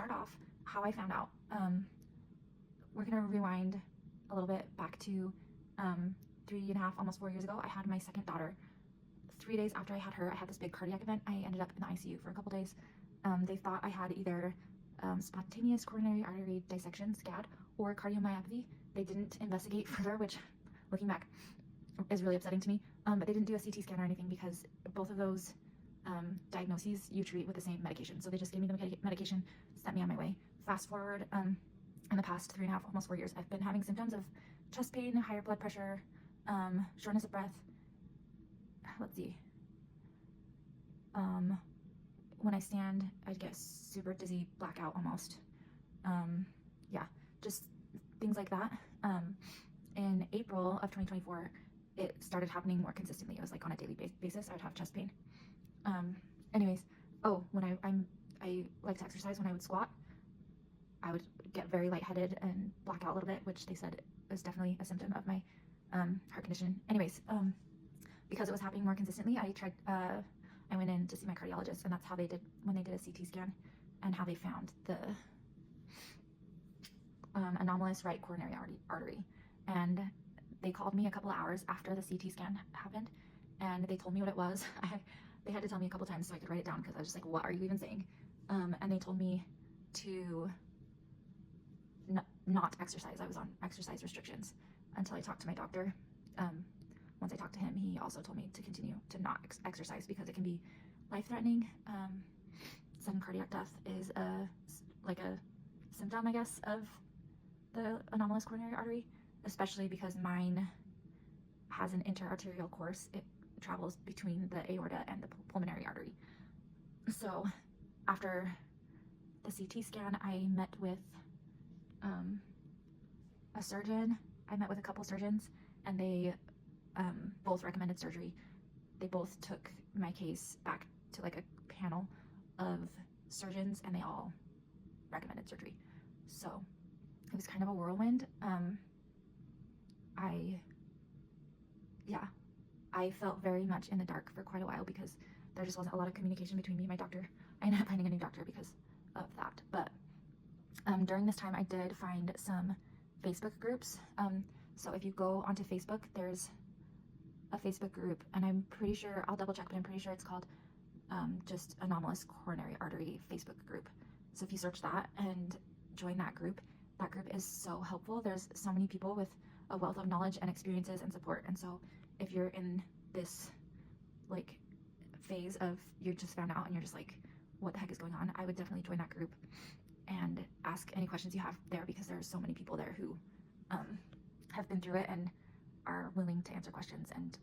start off how I found out. We're gonna rewind a little bit back to 3.5, almost 4 years ago. I had my second daughter. 3 days after I had her, I had this big cardiac event. I ended up in the ICU for a couple days. They thought I had either spontaneous coronary artery dissection, SCAD, or cardiomyopathy. They didn't investigate further, which, looking back, is really upsetting to me. But they didn't do a CT scan or anything because both of those diagnoses you treat with the same medication. So they just gave me the medication, sent me on my way. Fast forward, in the past 3.5, almost 4 years, I've been having symptoms of chest pain, higher blood pressure, shortness of breath. Let's see. When I stand, I get super dizzy, blackout almost. Yeah, just things like that. In April of 2024, it started happening more consistently. It was like on a daily basis, I would have chest pain. Anyways, when I like to exercise. When I would squat, I would get very lightheaded and black out a little bit, which they said was definitely a symptom of my heart condition. Anyways, because it was happening more consistently, I went in to see my cardiologist, and that's how they did when they did a CT scan, and how they found the anomalous right coronary artery. And they called me a couple of hours after the CT scan happened, and they told me what it was. They had to tell me a couple times so I could write it down, because I was just like, what are you even saying? And they told me to not exercise. I was on exercise restrictions until I talked to my doctor. Once I talked to him, he also told me to continue to not exercise because it can be life-threatening. Sudden cardiac death is a symptom, I guess, of the anomalous coronary artery, especially because mine has an interarterial course. It travels between the aorta and the pulmonary artery. So after the CT scan, I met with a surgeon. I met with a couple surgeons, and they both recommended surgery. They both took my case back to like a panel of surgeons, and they all recommended surgery. So it was kind of a whirlwind. I felt very much in the dark for quite a while because there just wasn't a lot of communication between me and my doctor. I ended up finding a new doctor because of that. But during this time, I did find some Facebook groups. So if you go onto Facebook, there's a Facebook group, and I'm pretty sure, I'll double check, but I'm pretty sure it's called just Anomalous Coronary Artery Facebook group. So if you search that and join that group is so helpful. There's so many people with a wealth of knowledge and experiences and support. And so if you're in this like phase of you just found out and you're just like, what the heck is going on, I would definitely join that group and ask any questions you have there, because there's so many people there who have been through it and are willing to answer questions and